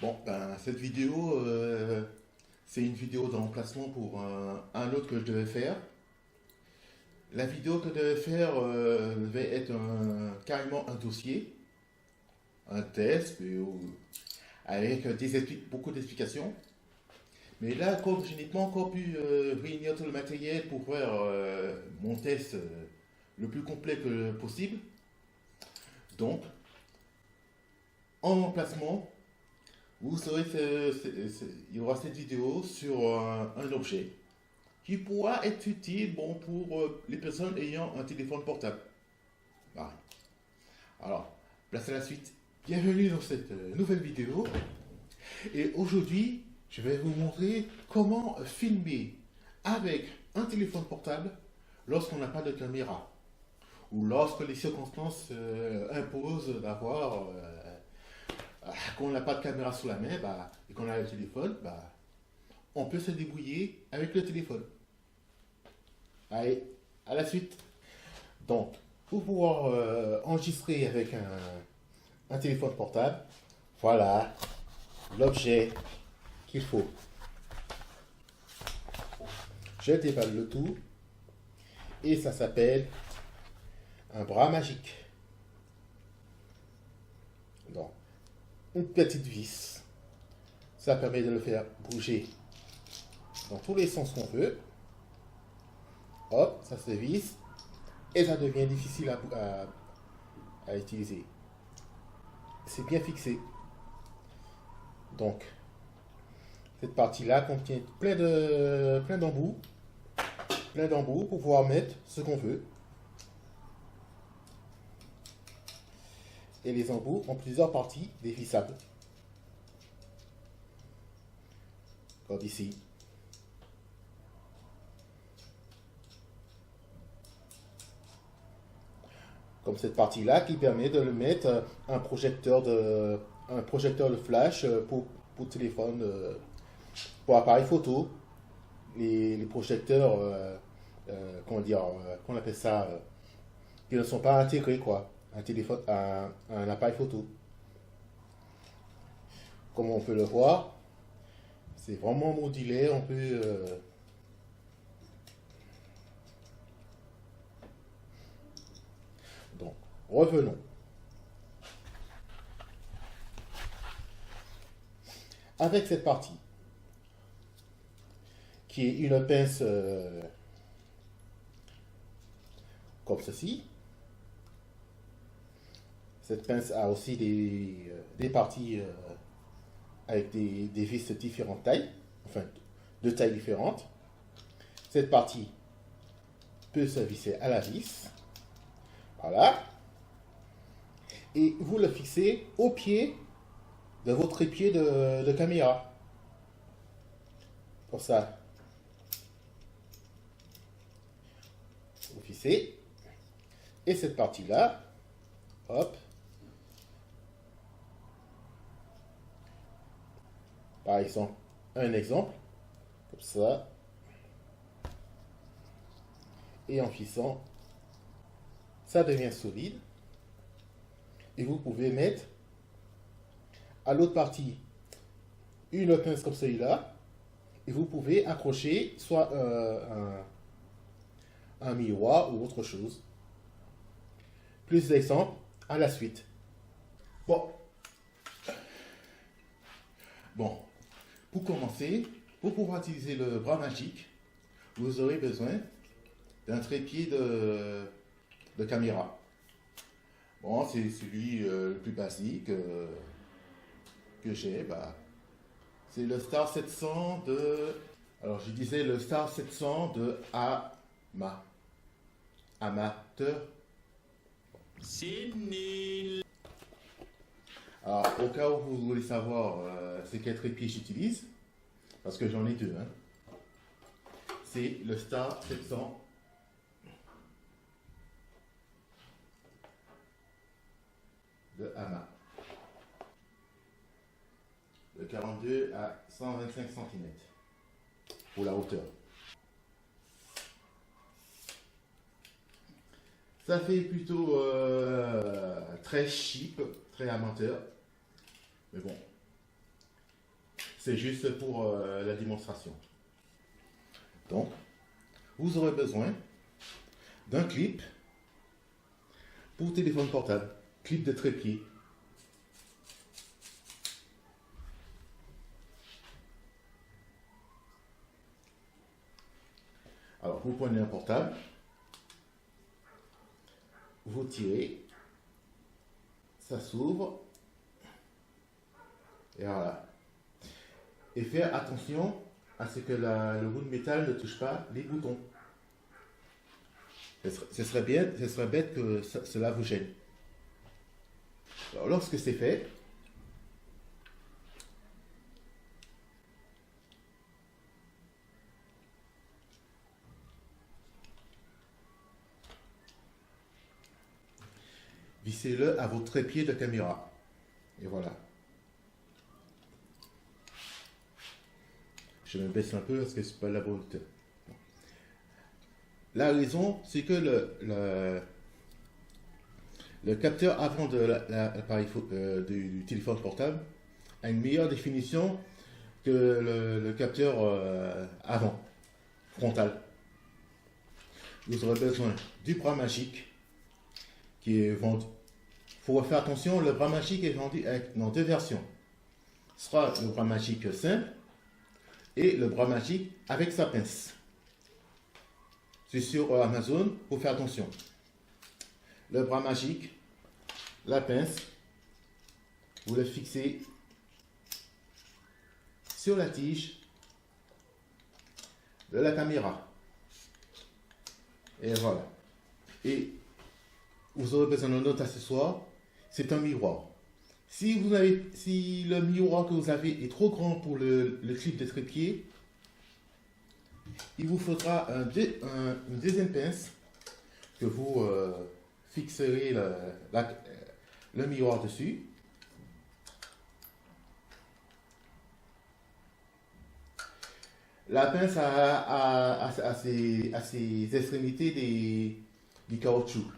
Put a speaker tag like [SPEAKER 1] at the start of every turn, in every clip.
[SPEAKER 1] Bon, ben, cette vidéo, c'est une vidéo de remplacement pour un autre que je devais faire. La vidéo que je devais faire devait être carrément un dossier, un test, avec beaucoup d'explications. Mais là, comme je n'ai pas encore pu réunir tout le matériel pour faire mon test le plus complet que possible, donc, en remplacement, vous saurez, il y aura cette vidéo sur un objet qui pourra être utile bon, pour les personnes ayant un téléphone portable. Pareil. Alors, place à la suite. Bienvenue dans cette nouvelle vidéo. Et aujourd'hui, je vais vous montrer comment filmer avec un téléphone portable lorsqu'on n'a pas de caméra ou lorsque les circonstances imposent d'avoir, qu'on n'a pas de caméra sous la main bah, et qu'on a le téléphone, bah, on peut se débrouiller avec le téléphone. Allez, à la suite. Donc, pour pouvoir enregistrer avec un téléphone portable, voilà l'objet qu'il faut. Je déballe le tout et ça s'appelle un bras magique. Donc, une petite vis, ça permet de le faire bouger dans tous les sens qu'on veut. Hop, ça se visse et ça devient difficile à utiliser. C'est bien fixé. Donc, cette partie-là contient plein d'embouts pour pouvoir mettre ce qu'on veut. Et les embouts ont plusieurs parties dévissables. Comme ici. Comme cette partie-là qui permet de le mettre un projecteur de flash pour téléphone, pour appareil photo. Les projecteurs, comment dire, qu'on appelle ça, qui ne sont pas intégrés, quoi. Un téléphone, un appareil photo. Comme on peut le voir, c'est vraiment modulaire, on peut... Donc, revenons. Avec cette partie, qui est une pince comme ceci. Cette pince a aussi des parties avec des vis de différentes tailles, enfin de tailles différentes. Cette partie peut se visser à la vis. Voilà. Et vous le fixez au pied de votre épieu de caméra. Pour ça, vous fixez. Et cette partie-là, hop. Par exemple, un exemple, comme ça. Et en fixant, ça devient solide. Et vous pouvez mettre à l'autre partie une pince comme celui-là. Et vous pouvez accrocher soit un miroir ou autre chose. Plus d'exemples à la suite. Bon. Bon. Pour commencer, pour pouvoir utiliser le bras magique, vous aurez besoin d'un trépied de caméra. Bon, c'est celui le plus basique que j'ai. Bah, c'est le Star 700 de... Alors, je disais le Star 700 de Amateur.
[SPEAKER 2] C'est nul.
[SPEAKER 1] Alors, au cas où vous voulez savoir c'est quel trépied j'utilise, parce que j'en ai deux, hein, c'est le Star 700 de Hama. De 42 à 125 cm pour la hauteur. Ça fait plutôt très cheap, très amateur. Mais bon, c'est juste pour la démonstration. Donc, vous aurez besoin d'un clip pour téléphone portable, clip de trépied. Alors, vous prenez un portable, vous tirez, ça s'ouvre, et voilà. Et faire attention à ce que le bout de métal ne touche pas les boutons. Ce serait bête que cela vous gêne. Alors, lorsque c'est fait, vissez-le à votre trépied de caméra. Et voilà. Je me baisse un peu parce que c'est pas la bonne hauteur. La raison, c'est que le capteur avant de l'appareil du téléphone portable a une meilleure définition que le capteur avant, frontal. Vous aurez besoin du bras magique qui est vendu. Il faut faire attention, le bras magique est vendu dans deux versions. Ce sera le bras magique simple et le bras magique avec sa pince. C'est sur Amazon, il faut faire attention. Le bras magique, la pince, vous le fixez sur la tige de la caméra. Et voilà. Et vous aurez besoin d'un autre accessoire, c'est un miroir. Si le miroir que vous avez est trop grand pour le clip de trépied, il vous faudra une deuxième pince que vous fixerez le miroir dessus. La pince a ses extrémités du caoutchouc.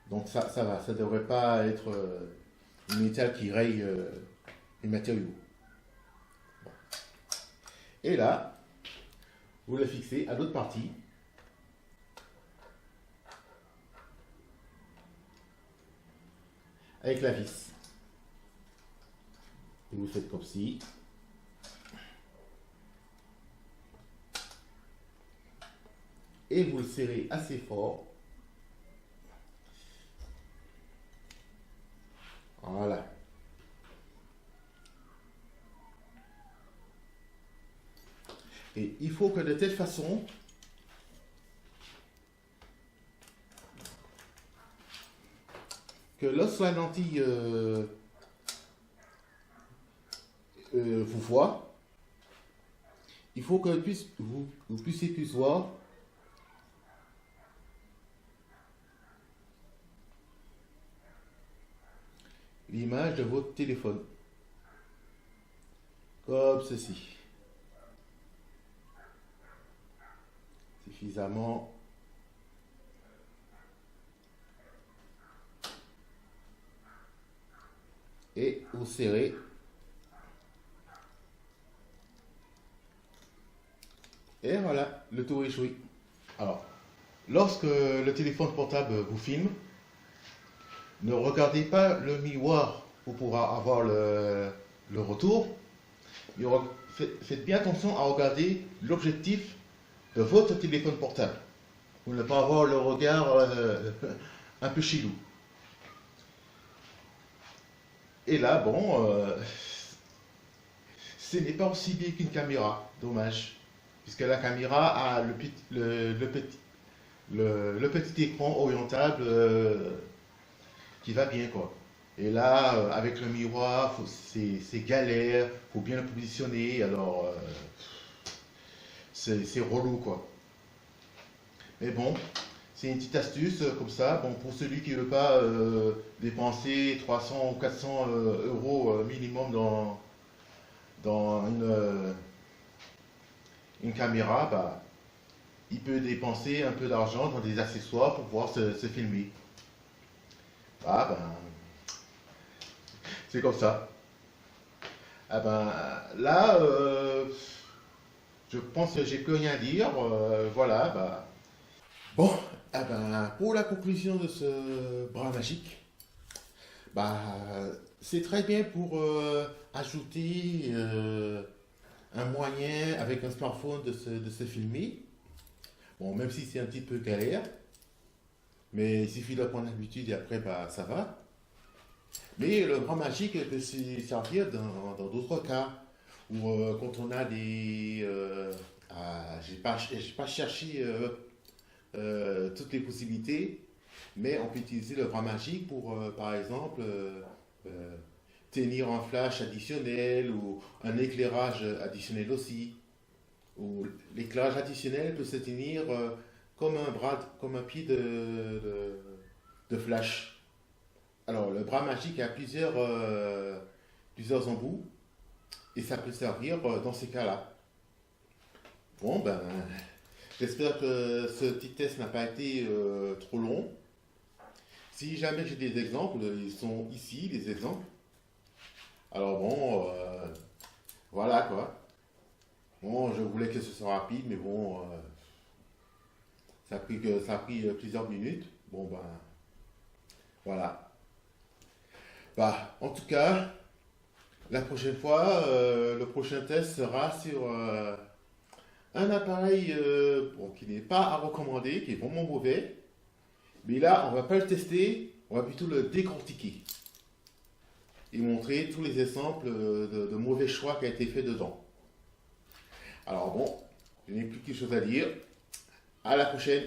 [SPEAKER 1] Donc ça va, ça ne devrait pas être une métal qui raye les matériaux. Bon. Et là, vous le fixez à l'autre partie. Avec la vis. Et vous faites comme ci. Et vous le serrez assez fort. Voilà. Et il faut que de telle façon que lorsque la lentille vous voit, il faut que vous puissiez plus voir l'image de votre téléphone. Comme ceci. Suffisamment. Et vous serrez. Et voilà, le tour est joué. Alors, lorsque le téléphone portable vous filme, ne regardez pas le miroir pour pouvoir avoir le retour. Faites bien attention à regarder l'objectif de votre téléphone portable pour ne pas avoir le regard un peu chelou. Et là, bon, ce n'est pas aussi bien qu'une caméra, dommage, puisque la caméra a le petit écran orientable qui va bien, quoi. Et là, avec le miroir, c'est galère, il faut bien le positionner, alors c'est relou, quoi. Mais bon, c'est une petite astuce comme ça. Bon, pour celui qui ne veut pas dépenser 300 ou 400 euros minimum dans une caméra, bah, il peut dépenser un peu d'argent dans des accessoires pour pouvoir se filmer. Ah ben, c'est comme ça. Ah ben là, je pense que j'ai plus rien à dire. Voilà, bah. Bon, ah ben, pour la conclusion de ce bras magique, bah, c'est très bien pour ajouter un moyen avec un smartphone de se filmer. Bon, même si c'est un petit peu galère, mais il suffit d'apprendre l'habitude et après, bah, ça va. Mais le bras magique peut se servir dans d'autres cas, où quand on a des... j'ai pas cherché toutes les possibilités, mais on peut utiliser le bras magique pour, par exemple, euh, tenir un flash additionnel ou un éclairage additionnel aussi. Ou l'éclairage additionnel peut se tenir comme un bras, comme un pied de flash. Alors, le bras magique a plusieurs embouts et ça peut servir dans ces cas-là. Bon, ben, j'espère que ce petit test n'a pas été trop long. Si jamais j'ai des exemples, ils sont ici, les exemples. Alors bon, voilà quoi. Bon, je voulais que ce soit rapide, mais bon, ça a pris plusieurs minutes. Bon ben, voilà. Bah, en tout cas, la prochaine fois, le prochain test sera sur un appareil bon, qui n'est pas à recommander, qui est vraiment mauvais. Mais là, on va pas le tester, on va plutôt le décortiquer et montrer tous les exemples de mauvais choix qui a été fait dedans. Alors bon, je n'ai plus qu'une chose à dire. À la prochaine.